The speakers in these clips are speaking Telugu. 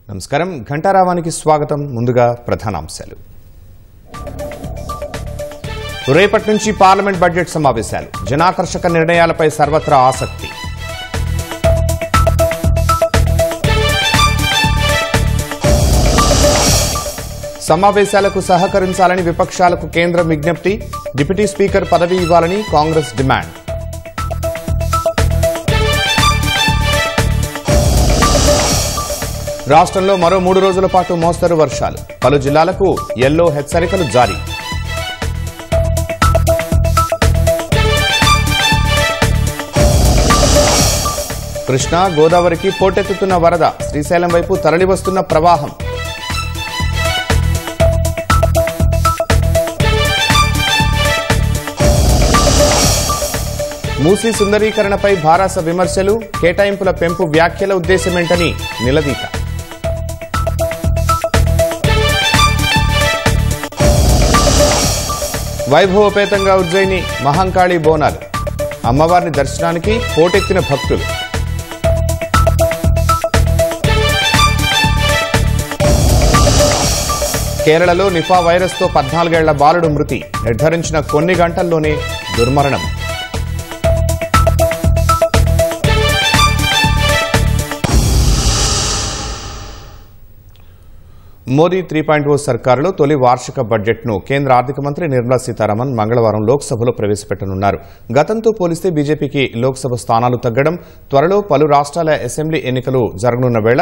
నమస్కారం ఘంటారావానికి స్వాగతం. ముందుగా ప్రధానాంశాలు. రేపటి నుంచి పార్లమెంట్ బడ్జెట్ సమావేశాలు. జనాకర్షక నిర్ణయాలపై సర్వత్రా ఆసక్తి. సమావేశాలకు సహకరించాలని విపక్షాలకు కేంద్రం విజ్ఞప్తి. డిప్యూటీ స్పీకర్ పదవి ఇవ్వాలని కాంగ్రెస్ డిమాండ్. రాష్ట్రంలో మరో 3 రోజుల పాటు మోస్తరు వర్షాలు. పలు జిల్లాలకు యెల్లో హెచ్చరికలు జారీ. కృష్ణా గోదావరికి పోటెత్తుతున్న వరద. శ్రీశైలం వైపు తరలివస్తున్న ప్రవాహం. మూసీ సుందరీకరణపై భారాస విమర్శలు. కేటాయింపుల పెంపు వ్యాఖ్యల ఉద్దేశమేంటని నిలదీత. వైభవోపేతంగా ఉజ్జయిని మహంకాళి బోనాలు. అమ్మవారిని దర్శనానికి పోటెత్తిన భక్తులు. కేరళలో నిఫా వైరస్తో 14 ఏళ్ల బాలుడు మృతి. నిర్ధారించిన కొన్ని గంటల్లోనే దుర్మరణం. మోదీ 3.0 సర్కారులో తొలి వార్షిక బడ్జెట్ను కేంద్ర ఆర్థిక మంత్రి నిర్మలా సీతారామన్ మంగళవారం లోక్సభలో ప్రవేశపెట్టనున్నారు. గతంతో పోలిస్తే బీజేపీకి లోక్సభ స్థానాలు తగ్గడం, త్వరలో పలు రాష్ట్రాల అసెంబ్లీ ఎన్నికలు జరగనున్న వేళ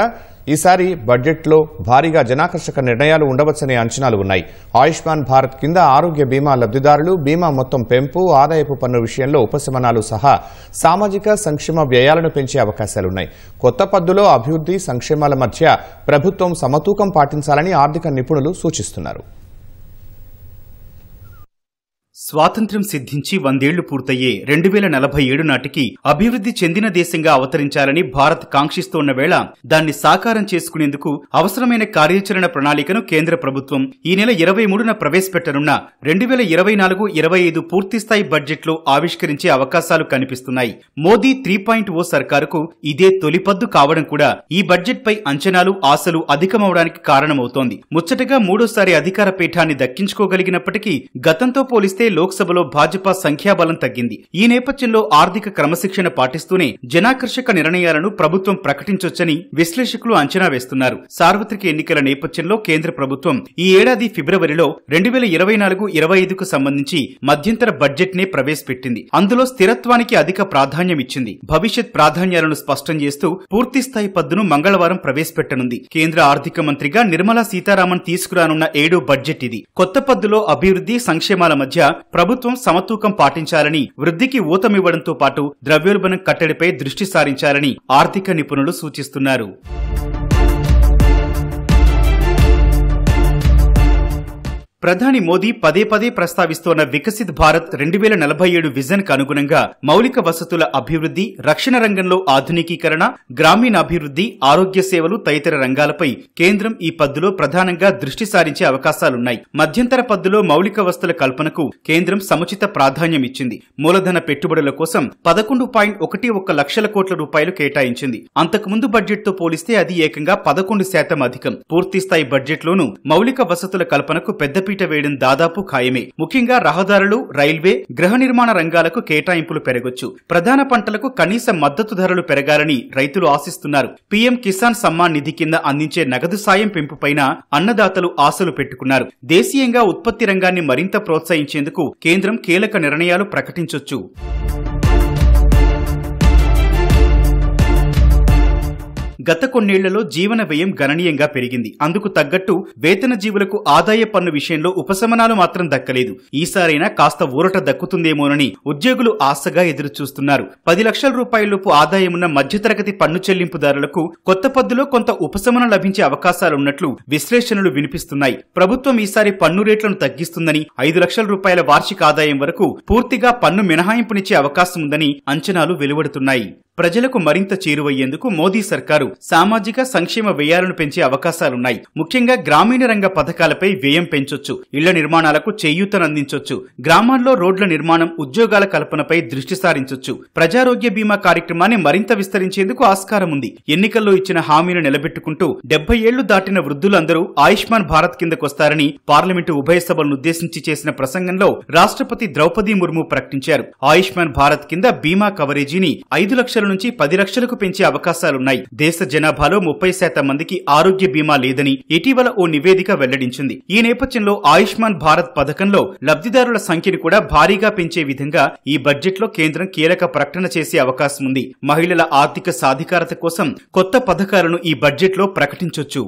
ఈసారి బడ్జెట్లో భారీగా జనాకర్షక నిర్ణయాలు ఉండవచ్చనే అంచనాలు ఉన్నాయి. ఆయుష్మాన్ భారత్ కింద ఆరోగ్య బీమా లబ్దిదారులు, బీమా మొత్తం పెంపు, ఆదాయపు పన్ను విషయంలో ఉపశమనాలు సహా సామాజిక సంక్షేమ వ్యయాలను పెంచే అవకాశాలున్నాయి. కొత్త పద్ధతిలో అభివృద్ధి, సంక్షేమాల మధ్య ప్రభుత్వం సమతూకం పాటించాలని ఆర్థిక నిపుణులు సూచిస్తున్నారు. స్వాతంత్ర్యం సిద్ధించి 100 ఏళ్లు పూర్తయ్యే 2047 నాటికి అభివృద్ధి చెందిన దేశంగా అవతరించాలని భారత్ కాంక్షిస్తోన్న వేళ దాన్ని సాకారం చేసుకునేందుకు అవసరమైన కార్యాచరణ ప్రణాళికను కేంద్ర ప్రభుత్వం ఈ నెల 23న ప్రవేశపెట్టనున్న 2024-25 పూర్తిస్థాయి బడ్జెట్లో ఆవిష్కరించే అవకాశాలు కనిపిస్తున్నాయి. మోదీ 3.0 సర్కారుకు ఇదే తొలిపద్దు కావడం కూడా ఈ బడ్జెట్ పై అంచనాలు, ఆశలు అధికమవడానికి కారణమవుతోంది. ముచ్చటగా మూడోసారి అధికార పీఠాన్ని దక్కించుకోగలిగినప్పటికీ గతంతో పోలిస్తే లోక్సభలో భాజపా సంఖ్యాబలం తగ్గింది. ఈ నేపథ్యంలో ఆర్థిక క్రమశిక్షణ పాటిస్తూనే జనాకర్షక నిర్ణయాలను ప్రభుత్వం ప్రకటించొచ్చని విశ్లేషకులు అంచనా వేస్తున్నారు. సార్వత్రిక ఎన్నికల నేపథ్యంలో కేంద్ర ప్రభుత్వం ఈ ఏడాది ఫిబ్రవరిలో 2024-25కు సంబంధించి మధ్యంతర బడ్జెట్ నే ప్రవేశపెట్టింది. అందులో స్థిరత్వానికి అధిక ప్రాధాన్యం ఇచ్చింది. భవిష్యత్ ప్రాధాన్యాలను స్పష్టం చేస్తూ పూర్తిస్థాయి పద్దును మంగళవారం ప్రవేశపెట్టనుంది. కేంద్ర ఆర్థిక మంత్రిగా నిర్మలా సీతారామన్ తీసుకురానున్న 7వ బడ్జెట్ ఇది. కొత్త పద్దులో అభివృద్ధి, సంక్షేమాల మధ్య ప్రభుత్వం సమతూకం పాటించాలని, వృద్ధికి ఊతమివ్వడంతో పాటు ద్రవ్యోల్బణం కట్టడిపై దృష్టి సారించాలని ఆర్థిక నిపుణులు సూచిస్తున్నారు. ప్రధాని మోదీ పదే ప్రస్తావిస్తోన్న వికసిత్ భారత్ 2047 విజన్ కు అనుగుణంగా మౌలిక వసతుల అభివృద్ధి, రక్షణ రంగంలో ఆధునికీకరణ, గ్రామీణాభివృద్ధి, ఆరోగ్య సేవలు తదితర రంగాలపై కేంద్రం ఈ పద్దులో ప్రధానంగా దృష్టి సారించే అవకాశాలున్నాయి. మధ్యంతర పద్దులో మౌలిక వసతుల కల్పనకు కేంద్రం సముచిత ప్రాధాన్యం ఇచ్చింది. మూలధన పెట్టుబడుల కోసం 11.11 లక్షల కోట్ల రూపాయలు కేటాయించింది. అంతకుముందు బడ్జెట్ తో పోలిస్తే అది ఏకంగా 11% అధికం. పూర్తిస్థాయి బడ్జెట్లోనూ మౌలిక వసతుల కల్పనకు పెద్దపీట వేయడం దాదాపు ఖాయమే. ముఖ్యంగా రహదారులు, రైల్వే, గృహ నిర్మాణ రంగాలకు కేటాయింపులు పెరగొచ్చు. ప్రధాన పంటలకు కనీస మద్దతు ధరలు పెరగాలని రైతులు ఆశిస్తున్నారు. పీఎం కిసాన్ సమ్మాన్ నిధి కింద అందించే నగదు సాయం పెంపుపైన అన్నదాతలు ఆశలు పెట్టుకున్నారు. దేశీయంగా ఉత్పత్తి రంగాన్ని మరింత ప్రోత్సహించేందుకు కేంద్రం కీలక నిర్ణయాలు ప్రకటించొచ్చు. గత కొన్నేళ్లలో జీవన వ్యయం గణనీయంగా పెరిగింది. అందుకు తగ్గట్టు వేతన జీవులకు ఆదాయ పన్ను విషయంలో ఉపశమనాలు మాత్రం దక్కలేదు. ఈసారైనా కాస్త ఊరట దక్కుతుందేమోనని ఉద్యోగులు ఆశగా ఎదురుచూస్తున్నారు. 10 లక్షల రూపాయలలోపు ఆదాయమున్న మధ్యతరగతి పన్ను చెల్లింపుదారులకు కొత్త పద్దులో కొంత ఉపశమనం లభించే అవకాశాలున్నట్లు విశ్లేషణలు వినిపిస్తున్నాయి. ప్రభుత్వం ఈసారి పన్ను రేట్లను తగ్గిస్తుందని, 5 లక్షల రూపాయల వార్షిక ఆదాయం వరకు పూర్తిగా పన్ను మినహాయింపునిచ్చే అవకాశం ఉందని అంచనాలు వెలువడుతున్నాయి. ప్రజలకు మరింత చేరువయ్యేందుకు మోదీ సర్కారు సామాజిక సంక్షేమ వ్యయాలను పెంచే అవకాశాలున్నాయి. ముఖ్యంగా గ్రామీణ రంగ పథకాలపై వ్యయం పెంచొచ్చు, ఇళ్ల నిర్మాణాలకు చేయూతనందించొచ్చు, గ్రామాల్లో రోడ్ల నిర్మాణం, ఉద్యోగాల కల్పనపై దృష్టి సారించొచ్చు. ప్రజారోగ్య బీమా కార్యక్రమాన్ని మరింత విస్తరించేందుకు ఆస్కారం ఉంది. ఎన్నికల్లో ఇచ్చిన హామీలు నిలబెట్టుకుంటూ 70 ఏళ్లు దాటిన వృద్ధులందరూ ఆయుష్మాన్ భారత్ కిందకొస్తారని పార్లమెంటు ఉభయ సభలను ఉద్దేశించి చేసిన ప్రసంగంలో రాష్ట్రపతి ద్రౌపది ముర్ము ప్రకటించారు. ఆయుష్మాన్ భారత్ కింద బీమా కవరేజీని 5 లక్షల నుంచి 10 లక్షలకు పెంచే అవకాశాలున్నాయి. దేశ జనాభాలో 30% మందికి ఆరోగ్య బీమా లేదని ఇటీవల ఓ నివేదిక వెల్లడించింది. ఈ నేపథ్యంలో ఆయుష్మాన్ భారత్ పథకంలో లబ్ధిదారుల సంఖ్యను కూడా భారీగా పెంచే విధంగా ఈ బడ్జెట్లో కేంద్రం కీలక ప్రకటన చేసే అవకాశం ఉంది. మహిళల ఆర్థిక సాధికారత కోసం కొత్త పథకాలను ఈ బడ్జెట్లో ప్రకటించొచ్చు.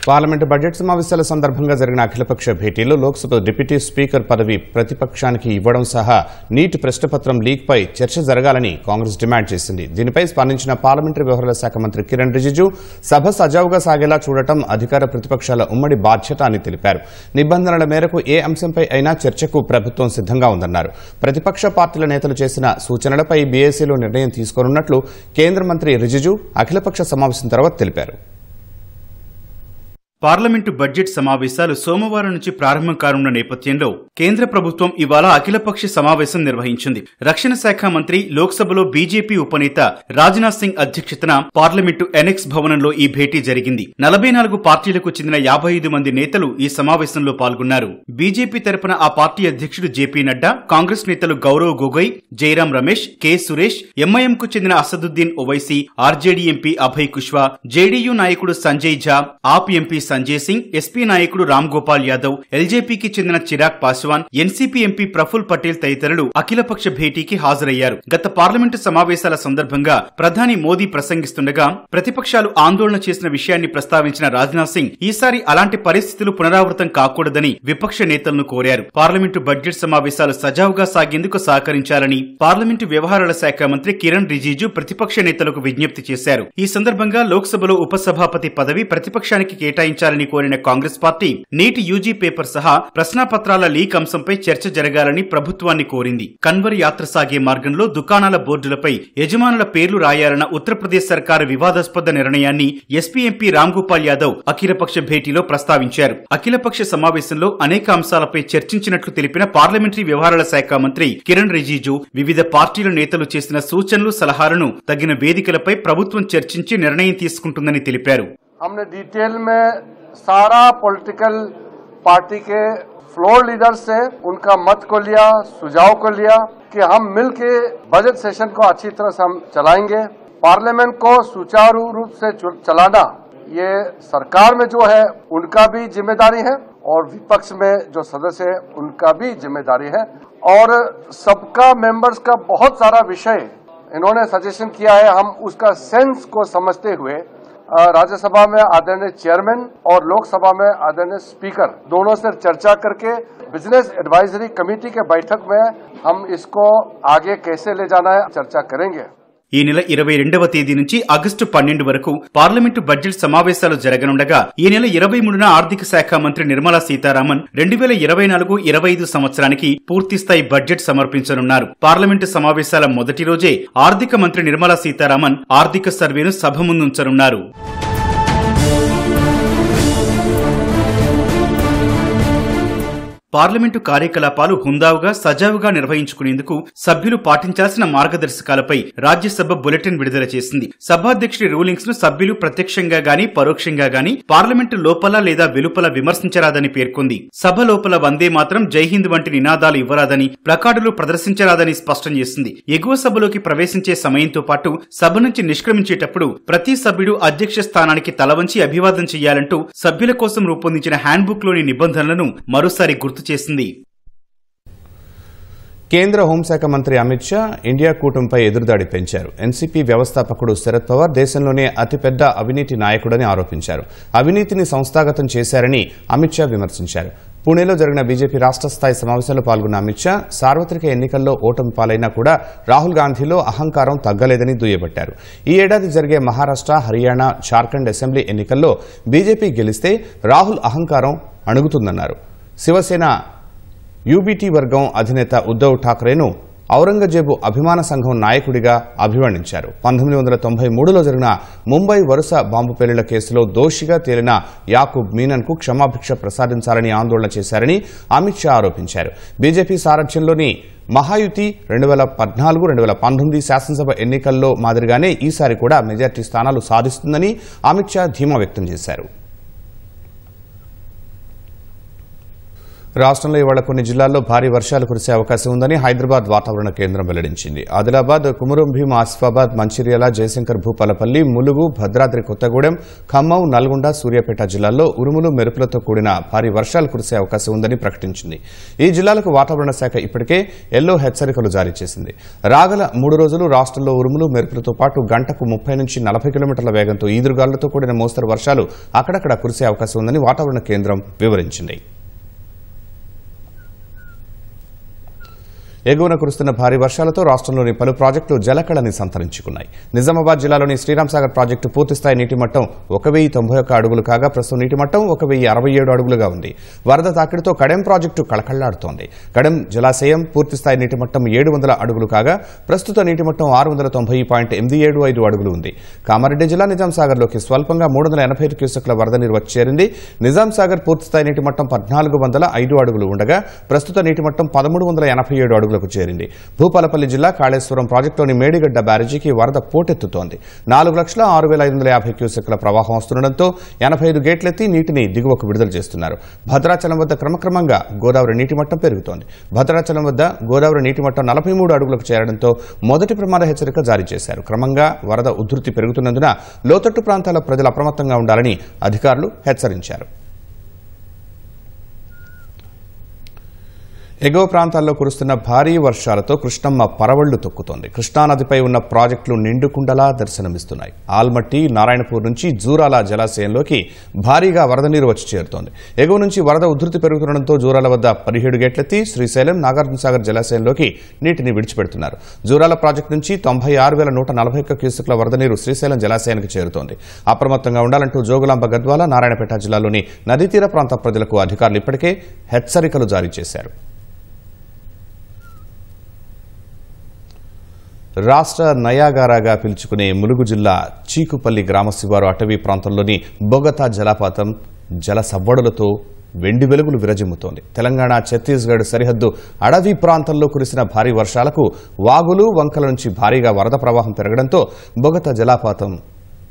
పార్లమెంటు బడ్జెట్ సమావేశాల సందర్భంగా జరిగిన అఖిలపక్ష భేటీలో లోక్సభ డిప్యూటీ స్పీకర్ పదవి ప్రతిపక్షానికి ఇవ్వడం సహా నీట్ ప్రశ్నపత్రం లీక్పై చర్చ జరగాలని కాంగ్రెస్ డిమాండ్ చేసింది. దీనిపై స్పందించిన పార్లమెంటరీ వ్యవహారాల శాఖ మంత్రి కిరణ్ రిజిజు సభ సజావుగా సాగేలా చూడటం అధికార ప్రతిపక్షాల ఉమ్మడి బాధ్యత అని తెలిపారు. నిబంధనల మేరకు ఏ అంశంపై అయినా చర్చకు ప్రభుత్వం సిద్ధంగా ఉందన్నారు. ప్రతిపక్ష పార్టీల నేతలు చేసిన సూచనలపై బీఏసీలో నిర్ణయం తీసుకోనున్నట్లు కేంద్ర మంత్రి రిజిజు అఖిలపక్ష సమావేశం తర్వాత తెలిపారు. పార్లమెంటు బడ్జెట్ సమావేశాలు సోమవారం నుంచి ప్రారంభం కానున్న నేపథ్యంలో కేంద్ర ప్రభుత్వం ఇవాళ అఖిలపక్ష సమావేశం నిర్వహించింది. రక్షణ శాఖ మంత్రి, లోక్సభలో బీజేపీ ఉపనేత రాజ్నాథ్ సింగ్ అధ్యక్షతన పార్లమెంటు ఎనెక్స్ భవనంలో ఈ భేటీ జరిగింది. 44 పార్టీలకు చెందిన 55 మంది నేతలు ఈ సమావేశంలో పాల్గొన్నారు. బీజేపీ తరపున ఆ పార్టీ అధ్యక్షుడు జేపీ నడ్డా, కాంగ్రెస్ నేతలు గౌరవ్ గొగోయ్, జైరాం రమేష్, కె సురేష్, ఎంఐఎంకు చెందిన అసదుద్దీన్ ఓవైసీ, ఆర్జేడీ ఎంపీ అభయ్ కుష్వా, జేడీయూ నాయకుడు సంజయ్ ఝా, ఆప్ ఎంపీ సంజయ్ సింగ్, ఎస్పీ నాయకుడు రామ్ గోపాల్ యాదవ్, ఎల్జేపీకి చెందిన చిరాగ్ పాస్వాన్, ఎన్సీపీ ఎంపీ ప్రఫుల్ పటేల్ తదితరులు అఖిలపక్ష భేటీకి హాజరయ్యారు. గత పార్లమెంటు సమావేశాల సందర్భంగా ప్రధాని మోదీ ప్రసంగిస్తుండగా ప్రతిపక్షాలు ఆందోళన చేసిన విషయాన్ని ప్రస్తావించిన రాజ్నాథ్ సింగ్ ఈసారి అలాంటి పరిస్థితులు పునరావృతం కాకూడదని విపక్ష నేతలను కోరారు. పార్లమెంటు బడ్జెట్ సమావేశాలు సజావుగా సాగేందుకు సహకరించాలని పార్లమెంటు వ్యవహారాల శాఖ మంత్రి కిరణ్ రిజిజు ప్రతిపక్ష నేతలకు విజ్ఞప్తి చేశారు. ఈ సందర్భంగా లోక్సభలో ఉపసభాపతి పదవి ప్రతిపక్షానికి కేటాయించాలని కోరిన Congress party NEET UG paper సహా ప్రశ్నాపత్రాల లీక్ అంశంపై చర్చ జరగాలని ప్రభుత్వాన్ని కోరింది. కన్వర్ యాత్ర సాగే మార్గంలో దుకాణాల బోర్డులపై యజమానుల పేర్లు రాయాలన్న ఉత్తరప్రదేశ్ సర్కారు వివాదాస్పద నిర్ణయాన్ని ఎస్పీ ఎంపీ రామ్ గోపాల్ యాదవ్ అఖిలపక్ష భేటీలో ప్రస్తావించారు. అఖిలపక్ష సమావేశంలో అనేక అంశాలపై చర్చించినట్లు తెలిపిన పార్లమెంటరీ వ్యవహారాల శాఖ మంత్రి కిరణ్ రిజిజు వివిధ పార్టీల నేతలు చేసిన సూచనలు, సలహాలను తగిన వేదికలపై ప్రభుత్వం చర్చించి నిర్ణయం తీసుకుంటుందని తెలిపారు. हमने डिटेल में सारा पॉलिटिकल पार्टी के फ्लोर लीडर से उनका मत को लिया, सुझाव को लिया कि हम मिलके बजट सेशन को अच्छी तरह से हम चलाएंगे. पार्लियामेंट को सुचारू रूप से चलाना ये सरकार में जो है उनका भी जिम्मेदारी है और विपक्ष में जो सदस्य है उनका भी जिम्मेदारी है. और सबका मेंबर्स का बहुत सारा विषय इन्होंने सजेशन किया है. हम उसका सेंस को समझते हुए राज्यसभा में आदरणीय चेयरमैन और लोकसभा में आदरणीय स्पीकर दोनों से चर्चा करके बिजनेस एडवाइजरी कमेटी के बैठक में हम इसको आगे कैसे ले जाना है चर्चा करेंगे. ఈ నెల 22వ తేదీ నుంచి ఆగస్టు 12 వరకు పార్లమెంటు బడ్జెట్ సమావేశాలు జరగనుండగా ఈ నెల 23న ఆర్థిక శాఖ మంత్రి నిర్మలా సీతారామన్ 2024-25 సంవత్సరానికి పూర్తిస్థాయి బడ్జెట్ సమర్పించనున్నారు. పార్లమెంటు సమావేశాల మొదటి రోజే ఆర్థిక మంత్రి నిర్మలా సీతారామన్ ఆర్థిక సర్వేను సభ ముందుంచనున్నారు. పార్లమెంటు కార్యకలాపాలు హుందావుగా, సజావుగా నిర్వహించుకునేందుకు సభ్యులు పాటించాల్సిన మార్గదర్శకాలపై రాజ్యసభ బులెటిన్ విడుదల చేసింది. సభాధ్యక్షుడి రూలింగ్స్ ను సభ్యులు ప్రత్యక్షంగా గాని పరోక్షంగా గాని పార్లమెంటు లోపల లేదా వెలుపల విమర్శించరాదని పేర్కొంది. సభ లోపల వందే మాత్రం, జైహింద్ వంటి నినాదాలు ఇవ్వరాదని, ప్లకార్డులు ప్రదర్శించరాదని స్పష్టం చేసింది. ఎగువ సభలోకి ప్రవేశించే సమయంతో పాటు సభ నుంచి నిష్క్రమించేటప్పుడు ప్రతి సభ్యుడు అధ్యక్ష స్థానానికి తలవంచి అభివాదం చేయాలంటూ సభ్యుల కోసం రూపొందించిన హ్యాండ్బుక్ లోని నిబంధనలను మరోసారి గుర్తు చేసింది. కేంద్ర హోంశాఖ మంత్రి అమిత్ షా ఇండియా కూటమిపై ఎదురుదాడి పెంచారు. ఎన్సీపీ వ్యవస్థాపకుడు శరద్ పవార్ దేశంలోనే అతిపెద్ద అవినీతి నాయకుడని ఆరోపించారు. అవినీతిని సంస్థాగతం చేశారని అమిత్ షా విమర్శించారు. పూణేలో జరిగిన బీజేపీ రాష్ట్ర స్థాయి సమావేశంలో పాల్గొన్న అమిత్ షా సార్వత్రిక ఎన్నికల్లో ఓటమి పాలైనా కూడా రాహుల్ గాంధీలో అహంకారం తగ్గలేదని దుయ్యబట్టారు. ఈ ఏడాది జరిగే మహారాష్ట్ర, హర్యానా, జార్ఖండ్ అసెంబ్లీ ఎన్నికల్లో బీజేపీ గెలిస్తే రాహుల్ అహంకారం అణుగుతుందన్నారు. శివసేన యూబీటీ వర్గం అధినేత ఉద్దవ్ ఠాక్రేను ఔరంగజేబు అభిమాన సంఘం నాయకుడిగా అభివర్ణించారు. 1993లో జరిగిన ముంబై వరుస బాంబు పేలుళ్ల కేసులో దోషిగా తేలిన యాకూబ్ మీనన్కు క్షమాభిక్ష ప్రసాదించాలని ఆందోళన చేశారని అమిత్ షా ఆరోపించారు. బీజేపీ సారథ్యంలోని మహాయుతి 2014-2019 శాసనసభ ఎన్నికల్లో మాదిరిగానే ఈసారి కూడా మెజార్టీ స్థానాలు సాధిస్తుందని అమిత్ షా ధీమా వ్యక్తం చేశారు. రాష్ట్రంలో ఇవాళ కొన్ని జిల్లాల్లో భారీ వర్షాలు కురిసే అవకాశం ఉందని హైదరాబాద్ వాతావరణ కేంద్రం వెల్లడించింది. ఆదిలాబాద్, కుమురం భీం, ఆసిఫాబాద్, మంచిర్యాల, జయశంకర్ భూపాలపల్లి, ములుగు, భద్రాద్రి కొత్తగూడెం, ఖమ్మం, నల్గొండ, సూర్యాపేట జిల్లాల్లో ఉరుములు మెరుపులతో కూడిన భారీ వర్షాలు కురిసే అవకాశం ఉందని ప్రకటించింది. ఈ జిల్లాలకు వాతావరణ శాఖ ఇప్పటికే ఎల్లో హెచ్చరికలు జారీ చేసింది. రాగల 3 రోజులు రాష్ట్రంలో ఉరుములు మెరుపులతో పాటు గంటకు 30 నుంచి 40 కిలోమీటర్ల వేగంతో ఈదురుగాలులతో కూడిన మోస్తరు వర్షాలు అక్కడక్కడ కురిసే అవకాశం ఉందని వాతావరణ కేంద్రం వివరించింది. ఎగువన కురుస్తున్న భారీ వర్షాలతో రాష్ట్రంలోని పలు ప్రాజెక్టులు జలకళని సంతరించుకున్నాయి. నిజామాబాద్ జిల్లాలోని శ్రీరాంసాగర్ ప్రాజెక్టు పూర్తిస్థాయి నీటి మట్టం 1091 అడుగులు కాగా ప్రస్తుతం నీటి మట్టం 1067 అడుగులుగా ఉంది. వరద తాకిడితో కడెం ప్రాజెక్టు కళకళ్లాడుతోంది. కడెం జలాశయం పూర్తిస్థాయి నీటి మట్టం 700 అడుగులు కాగా ప్రస్తుత నీటి మట్టం 690.875 అడుగులు ఉంది. కామారెడ్డి జిల్లా నిజాంసాగర్లోకి స్వల్పంగా 385 క్యూసెక్ల వరద నీరు వచ్చి చేరింది. నిజాంసాగర్ పూర్తిస్థాయి నీటి మట్టం 1405 అడుగులు ఉండగా ప్రస్తుత నీటి మట్టం 1387 అడుగులు చేరింది. భూపాలపల్లి జిల్లా కాళేశ్వరం ప్రాజెక్టులోని మేడిగడ్డ బ్యారేజీకి వరద పోటెత్తుతోంది. 4,06,550 క్యూసెక్ల ప్రవాహం వస్తుండటంతో 85 గేట్లెత్తి నీటిని దిగువకు విడుదల చేస్తున్నారు. భద్రాచలం వద్ద క్రమక్రమంగా గోదావరి నీటి మట్టం పెరుగుతోంది. భద్రాచలం వద్ద గోదావరి నీటి మట్టం 43 అడుగులకు చేరడంతో మొదటి ప్రమాద హెచ్చరిక జారీ చేశారు. క్రమంగా వరద ఉధృతి పెరుగుతున్నందున లోతట్టు ప్రాంతాల ప్రజలు అప్రమత్తంగా ఉండాలని అధికారులు హెచ్చరించారు. ఎగువ ప్రాంతాల్లో కురుస్తున్న భారీ వర్షాలతో కృష్ణమ్మ పరవళ్లు తొక్కుతోంది. కృష్ణానదిపై ఉన్న ప్రాజెక్టులు నిండుకుండలా దర్శనమిస్తున్నాయి. ఆల్మట్టి, నారాయణపూర్ నుంచి జూరాల జలాశయంలోకి భారీగా వరద నీరు వచ్చి చేరుతోంది. ఎగువ నుంచి వరద ఉధృతి పెరుగుతుండటంతో జూరాల వద్ద 17 గేట్లెత్తి శ్రీశైలం, నాగార్జునసాగర్ జలాశయంలోకి నీటిని విడిచిపెడుతున్నారు. జూరాల ప్రాజెక్టు నుంచి 96,141 క్యూసెక్ల వరద నీరు శ్రీశైలం జలాశయానికి చేరుతోంది. అప్రమత్తంగా ఉండాలంటూ జోగులాంబ, గద్వాల, నారాయణపేట జిల్లాలోని నదీతీర ప్రాంత ప్రజలకు అధికారులు ఇప్పటికే హెచ్చరికలు జారీ చేశారు. రాష్ట్ర నయాగారాగా పిలుచుకునే ములుగు జిల్లా చీకుపల్లి గ్రామ శివారు అటవీ ప్రాంతంలోని బొగతా జలపాతం జల సవ్వడులతో వెండి వెలుగులు విరజిమ్ముతోంది. తెలంగాణ, ఛత్తీస్గఢ్ సరిహద్దు అడవి ప్రాంతంలో కురిసిన భారీ వర్షాలకు వాగులు, వంకల నుంచి భారీగా వరద ప్రవాహం పెరగడంతో బొగతా జలపాతం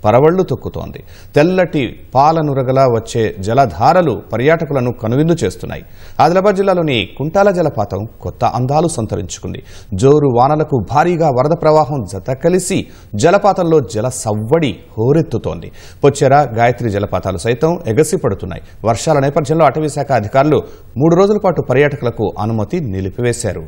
పరవళ్లు తొక్కుతోంది. తెల్లటి పాలనురగలా వచ్చే జలధారలు పర్యాటకులను కనువిందు చేస్తున్నాయి. ఆదిలాబాద్ జిల్లాలోని కుంటాల జలపాతం కొత్త అందాలు సంతరించుకుంది. జోరు వానలకు భారీగా వరద ప్రవాహం జత కలిసి జలపాతంలో జల సవ్వడి హోరెత్తుతోంది. పొచ్చెర, గాయత్రి జలపాతాలు సైతం ఎగసిపడుతున్నాయి. వర్షాల నేపథ్యంలో అటవీ శాఖ అధికారులు 3 రోజుల పాటు పర్యాటకులకు అనుమతి నిలిపివేశారు.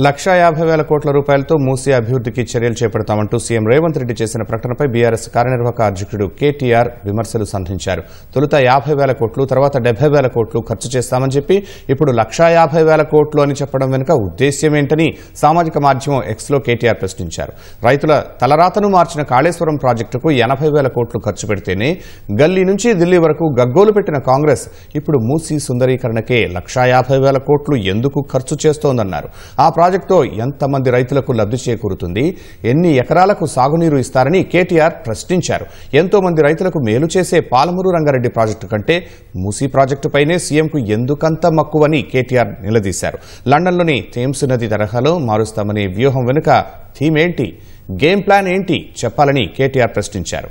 ₹1,50,000 కోట్ల మూసీ అభివృద్ధికి చర్యలు చేపడతామంటూ సీఎం రేవంత్ రెడ్డి చేసిన ప్రకటనపై బీఆర్ఎస్ కార్యనిర్వాహక అధ్యక్షుడు కేటీఆర్ విమర్శలు సంధించారు. తొలుత 50,000 కోట్లు, తర్వాత 70,000 కోట్లు ఖర్చు చేస్తామని చెప్పి ఇప్పుడు ₹1,50,000 కోట్లు అని చెప్పడం వెనుక ఉద్దేశ్యమేంటని సామాజిక మాధ్యమం ఎక్స్లో కేటీఆర్ ప్రశ్నించారు. రైతుల తలరాతను మార్చిన కాళేశ్వరం ప్రాజెక్టుకు 80,000 కోట్లు ఖర్చు పెడితేనే గల్లీ నుంచి ఢిల్లీ వరకు గగ్గోలు పెట్టిన కాంగ్రెస్ ఇప్పుడు మూసీ సుందరీకరణకే ₹1,50,000 కోట్లు ఎందుకు ఖర్చు చేస్తోందన్నారు. ఆ ప్రాజెక్టుతో ఎంతమంది రైతులకు లబ్ధి చేకూరుతుంది, ఎన్ని ఎకరాలకు సాగునీరు ఇస్తారని కేటీఆర్ ప్రశ్నించారు. ఎంతో మంది రైతులకు మేలు చేసే పాలమూరు రంగారెడ్డి ప్రాజెక్టు కంటే మూసీ ప్రాజెక్టుపైనే సీఎంకు ఎందుకంత మక్కువని కేటీఆర్ నిలదీశారు. లండన్లోని థేమ్స్ నది తరహాలో మారుస్తామనే వ్యూహం వెనుక థీమ్ ఏంటి, గేమ్ ప్లాన్ ఏంటి చెప్పాలని కేటీఆర్ ప్రశ్నించారు.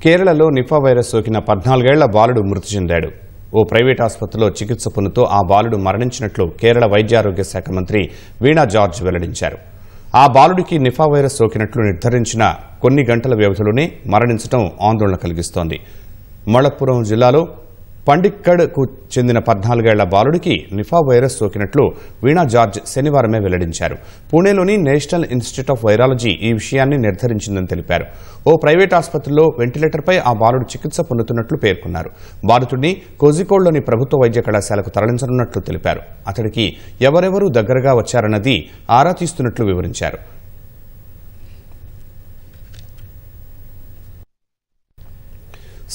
కేరళలో నిపా వైరస్ సోకిన 14 ఏళ్ల బాలుడు మృతి చెందాడు. ఓ ప్రైవేట్ ఆసుపత్రిలో చికిత్స పొందుతూ ఆ బాలుడు మరణించినట్లు కేరళ వైద్యారోగ్య శాఖ మంత్రి వీణా జార్జ్ వెల్లడించారు. ఆ బాలుడికి నిపా వైరస్ సోకినట్లు నిర్ధారించిన కొన్ని గంటల వ్యవధిలోనే మరణించడం ఆందోళన కలిగిస్తోంది. మళప్పురం జిల్లాలో పండిక్కడ్కు చెందిన 14 ఏళ్ల బాలుడికి నిఫా వైరస్ సోకినట్లు వీణా జార్జ్ శనివారమే వెల్లడించారు. పూణేలోని నేషనల్ ఇన్స్టిట్యూట్ ఆఫ్ వైరాలజీ ఈ విషయాన్ని నిర్ధారించిందని తెలిపారు. ఓ ప్రైవేట్ ఆసుపత్రిలో వెంటిలేటర్పై ఆ బాలుడు చికిత్స పొందుతున్నట్లు పేర్కొన్నారు. బాధితుడిని కోజికోడ్లోని ప్రభుత్వ వైద్య కళాశాలకు తరలించనున్నట్లు తెలిపారు. అతడికి ఎవరెవరూ దగ్గరగా వచ్చారన్నది ఆరా తీస్తున్నట్లు వివరించారు.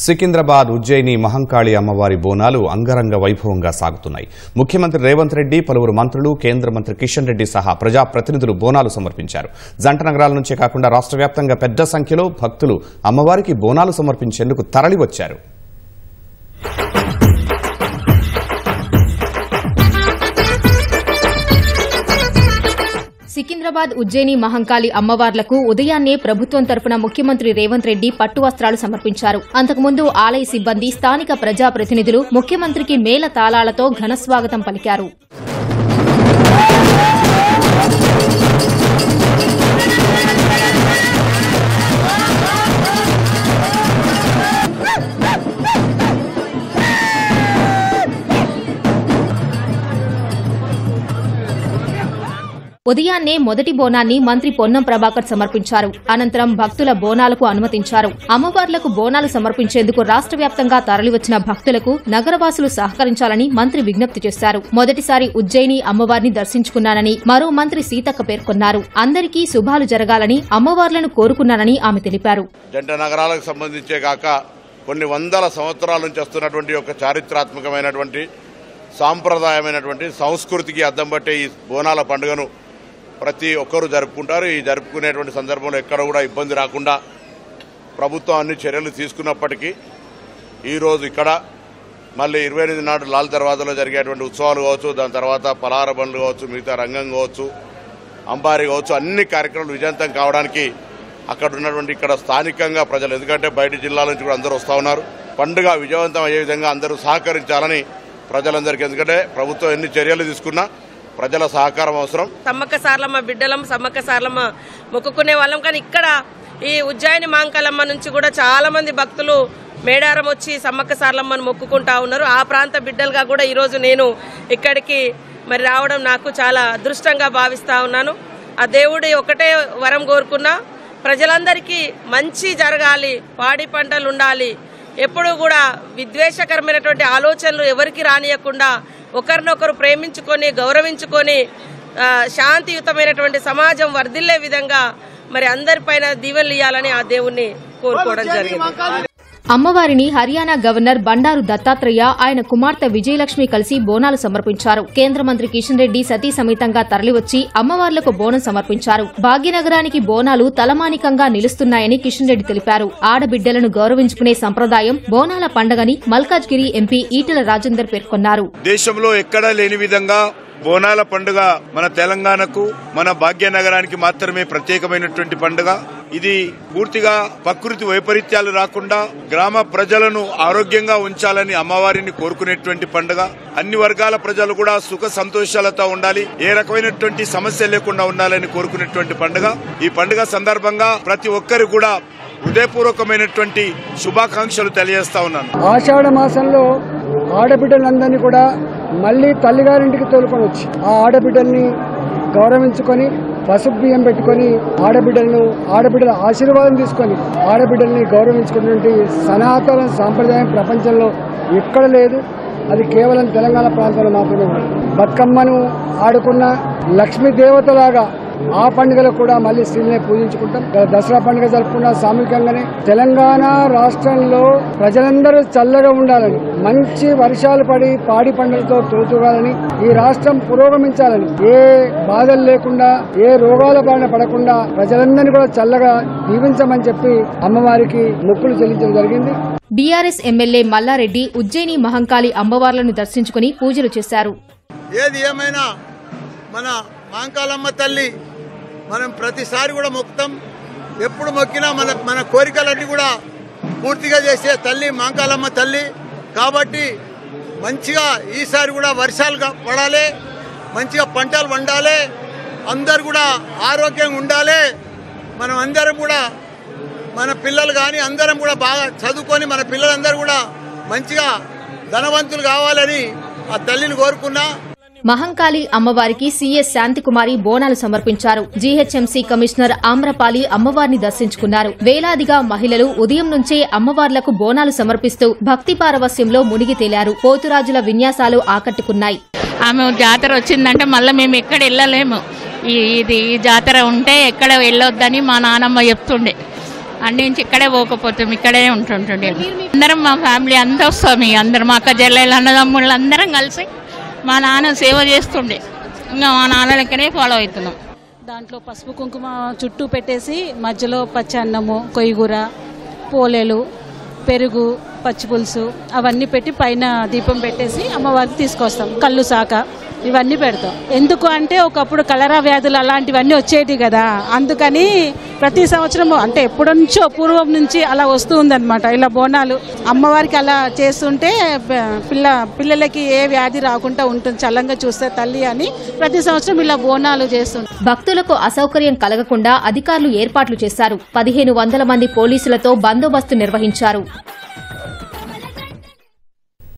సికింద్రాబాద్ ఉజ్జయిని మహంకాళి అమ్మవారి బోనాలు అంగరంగ వైభవంగా సాగుతున్నాయి. ముఖ్యమంత్రి రేవంత్ రెడ్డి, పలువురు మంత్రులు, కేంద్ర మంత్రి కిషన్ రెడ్డి సహా ప్రజాప్రతినిధులు బోనాలు సమర్పించారు. జంట నగరాల నుంచే కాకుండా రాష్ట్ర వ్యాప్తంగా పెద్ద సంఖ్యలో భక్తులు అమ్మవారికి బోనాలు సమర్పించేందుకు తరలివచ్చారు. సికింద్రాబాద్ ఉజ్జయిని మహంకాళి అమ్మవార్లకు ఉదయాన్నే ప్రభుత్వం తరపున ముఖ్యమంత్రి రేవంత్ రెడ్డి పట్టు వస్త్రాలు సమర్పించారు. అంతకుముందు ఆలయ సిబ్బంది, స్థానిక ప్రజాప్రతినిధులు ముఖ్యమంత్రికి మేళ తాళాలతో ఘనస్వాగతం పలికారు. ఉదయాన్నే మొదటి బోనాన్ని మంత్రి పొన్నం ప్రభాకర్ సమర్పించారు. అనంతరం భక్తుల బోనాలకు అనుమతించారు. అమ్మవార్లకు బోనాలు సమర్పించేందుకు రాష్ట్ర వ్యాప్తంగా తరలివచ్చిన భక్తులకు నగరవాసులు సహకరించాలని మంత్రి విజ్ఞప్తి చేశారు. మొదటిసారి ఉజ్జయిని అమ్మవారిని దర్శించుకున్నానని మరో మంత్రి సీతక్క పేర్కొన్నారు. అందరికీ శుభాలు జరగాలని అమ్మవార్లను కోరుకున్నానని ఆమె తెలిపారు. జంట నగరాలకు సంబంధించే కాక కొన్ని వందల సంవత్సరాల నుంచి వస్తున్నటువంటి ఒక చారిత్రాత్మకమైనటువంటి సాంప్రదాయమైనటువంటి సంస్కృతికి అద్దం పట్టే ఈ బోనాల పండుగను ప్రతి ఒక్కరూ జరుపుకుంటారు. ఈ జరుపుకునేటువంటి సందర్భంలో ఎక్కడ కూడా ఇబ్బంది రాకుండా ప్రభుత్వం అన్ని చర్యలు తీసుకున్నప్పటికీ ఈరోజు ఇక్కడ మళ్ళీ 28 నాడు లాల్ దర్వాజాలో జరిగేటువంటి ఉత్సవాలు కావచ్చు, దాని తర్వాత పలహార బండ్లు కావచ్చు, మిగతా రంగం కావచ్చు, అంబారీ కావచ్చు, అన్ని కార్యక్రమాలు విజయవంతం కావడానికి అక్కడ ఉన్నటువంటి ఇక్కడ స్థానికంగా ప్రజలు, ఎందుకంటే బయట జిల్లాల నుంచి కూడా అందరూ వస్తూ ఉన్నారు, పండుగ విజయవంతం అయ్యే విధంగా అందరూ సహకరించాలని ప్రజలందరికీ, ఎందుకంటే ప్రభుత్వం ఎన్ని చర్యలు తీసుకున్నా ప్రజల సహకారం అవసరం. సమ్మక్క సార్లమ్మ బిడ్డలం, సమ్మక్క సార్లమ్మ మొక్కుకునే వాళ్ళం. కానీ ఇక్కడ ఈ ఉజ్జయిని మహంకాళమ్మ నుంచి కూడా చాలా మంది భక్తులు మేడారం వచ్చి సమ్మక్క సార్లమ్మను మొక్కుకుంటా ఉన్నారు. ఆ ప్రాంత బిడ్డలుగా కూడా ఈరోజు నేను ఇక్కడికి మరి రావడం నాకు చాలా అదృష్టంగా భావిస్తా ఉన్నాను. ఆ దేవుడి ఒకటే వరం కోరుకున్నా, ప్రజలందరికీ మంచి జరగాలి, పాడి పంటలు ఉండాలి, ఎప్పుడూ కూడా విద్వేషకరమైనటువంటి ఆలోచనలు ఎవరికి రానియకుండా ఒకరినొకరు ప్రేమించుకొని గౌరవించుకొని శాంతియుతమైనటువంటి సమాజం వర్ధిల్లే విధంగా మరి అందరిపైన దీవెనలు ఇవ్వాలని ఆ దేవుణ్ణి కోరుకోవడం జరిగింది. అమ్మవారిని హర్యానా గవర్నర్ బండారు దత్తాత్రేయ, ఆయన కుమార్తె విజయలక్ష్మి కలిసి బోనాలు సమర్పించారు. కేంద్ర మంత్రి కిషన్ రెడ్డి సతీ సమేతంగా తరలివచ్చి అమ్మవార్లకు బోనం సమర్పించారు. భాగ్యనగరానికి బోనాలు తలమానికంగా నిలుస్తున్నాయని కిషన్ రెడ్డి తెలిపారు. ఆడబిడ్డలను గౌరవించుకునే సంప్రదాయం బోనాల పండగని మల్కాజ్గిరి ఎంపీ ఈటెల రాజేందర్ పేర్కొన్నారు. దేశంలో ఎక్కడా లేని విధంగా బోనాల పండుగ మన తెలంగాణకు, మన భాగ్యనగరానికి మాత్రమే ప్రత్యేకమైనటువంటి పండుగ. ఇది పూర్తిగా ప్రకృతి వైపరీత్యాలు రాకుండా గ్రామ ప్రజలను ఆరోగ్యంగా ఉంచాలని అమ్మవారిని కోరుకునేటువంటి పండుగ. అన్ని వర్గాల ప్రజలు కూడా సుఖ సంతోషాలతో ఉండాలి, ఏ రకమైనటువంటి సమస్య లేకుండా ఉండాలని కోరుకునేటువంటి పండుగ. ఈ పండుగ సందర్భంగా ప్రతి ఒక్కరు కూడా హృదయపూర్వకమైనటువంటి శుభాకాంక్షలు తెలియజేస్తా ఉన్నాను. ఆషాఢ మాసంలో ఆడబిడ్డలందరినీ కూడా మళ్లీ తల్లిగారింటికి తోలుకొని వచ్చి ఆ ఆడబిడ్డల్ని గౌరవించుకొని పసుపు బియ్యం పెట్టుకొని ఆడబిడ్డల ఆశీర్వాదం తీసుకొని ఆడబిడ్డల్ని గౌరవించుకున్నటువంటి సనాతన సాంప్రదాయం ప్రపంచంలో ఎక్కడ లేదు. అది కేవలం తెలంగాణ ప్రాంతంలో మాత్రమే ఉంది. బతుకమ్మను ఆడుకున్న లక్ష్మీ దేవతలాగా ఆ పండుగలో కూడా మళ్లీ శ్రీని పూజించుకుంటాం. దసరా పండుగ జరుపుకున్న సామూహికంగానే తెలంగాణ రాష్ట్రంలో ప్రజలందరూ చల్లగా ఉండాలని, మంచి వర్షాలు పడి పాడి పంటలతో తోచుగాలని, ఈ రాష్ట్రం పురోగమించాలని, ఏ బాధలు లేకుండా ఏ రోగాల బారిన పడకుండా ప్రజలందరినీ కూడా చల్లగా దీవించమని చెప్పి అమ్మవారికి మొక్కులు చెల్లించడం జరిగింది. బీఆర్ఎస్ ఎమ్మెల్యే మల్లారెడ్డి ఉజ్జయిని మహంకాళి అమ్మవార్లను దర్శించుకుని పూజలు చేశారు. ఏది ఏమైనా మన మహంకాళమ్మ తల్లి మనం ప్రతిసారి కూడా మొక్కుతాం. ఎప్పుడు మొక్కినా మన కోరికలన్నీ కూడా పూర్తిగా చేసే తల్లి మహంకాళమ్మ తల్లి. కాబట్టి మంచిగా ఈసారి కూడా వర్షాలు పడాలి, మంచిగా పంటలు పండాలి, అందరు కూడా ఆరోగ్యంగా ఉండాలి. మనం అందరం కూడా మన పిల్లలు కానీ అందరం కూడా బాగా చదువుకొని మన పిల్లలందరూ కూడా మంచిగా ధనవంతులు కావాలని ఆ తల్లిని కోరుకున్నా. మహంకాళి అమ్మవారికి సీఎస్ శాంతికుమారి బోనాలు సమర్పించారు. జీహెచ్ఎంసీ కమిషనర్ ఆమ్రపాలి అమ్మవారిని దర్శించుకున్నారు. వేలాదిగా మహిళలు ఉదయం నుంచే అమ్మవార్లకు బోనాలు సమర్పిస్తూ భక్తి పారవస్యంలో మునిగి తేలారు. పోతురాజుల విన్యాసాలు ఆకట్టుకున్నాయి. ఆమె జాతర వచ్చిందంటే మళ్ళీ మేము ఎక్కడ వెళ్ళలేము. ఇది జాతర ఉంటే ఎక్కడ వెళ్ళొద్దని మా నానమ్మ చెప్తుండే. అన్నించి ఇక్కడే పోకపోతాం, ఇక్కడే ఉంటుండే. అందరం మా ఫ్యామిలీ అంతా వస్తాం. అందరం మా అక్క చెల్లెలు అన్నదమ్ముళ్ళు అందరం కలిసి మా నాన్న సేవ చేస్తుండే. ఇంకా మా నాన్న లెక్కనే ఫాలో అవుతున్నాం. దాంట్లో పసుపు కుంకుమ చుట్టూ పెట్టేసి మధ్యలో పచ్చి అన్నము, కొయ్యగూర, పోలేలు, పెరుగు, పచ్చి పులుసు అవన్నీ పెట్టి పైన దీపం పెట్టేసి అమ్మవారికి తీసుకొస్తాం. కళ్ళు సాక ఇవన్నీ పెడతాం. ఎందుకు అంటే ఒకప్పుడు కలరా వ్యాధులు అలాంటివన్నీ వచ్చేటి కదా, అందుకని ప్రతి సంవత్సరం అంటే ఎప్పటి నుంచో పూర్వం నుంచి అలా వస్తూ ఉందన్నమాట. ఇలా బోనాలు అమ్మవారికి అలా చేస్తుంటే పిల్లలకి ఏ వ్యాధి రాకుండా ఉంటుంది, చల్లంగా చూస్తే తల్లి అని ప్రతి సంవత్సరం ఇలా బోనాలు చేస్తుంది. భక్తులకు అసౌకర్యం కలగకుండా అధికారులు ఏర్పాట్లు చేశారు. 1500 మంది పోలీసులతో బందోబస్తు నిర్వహించారు.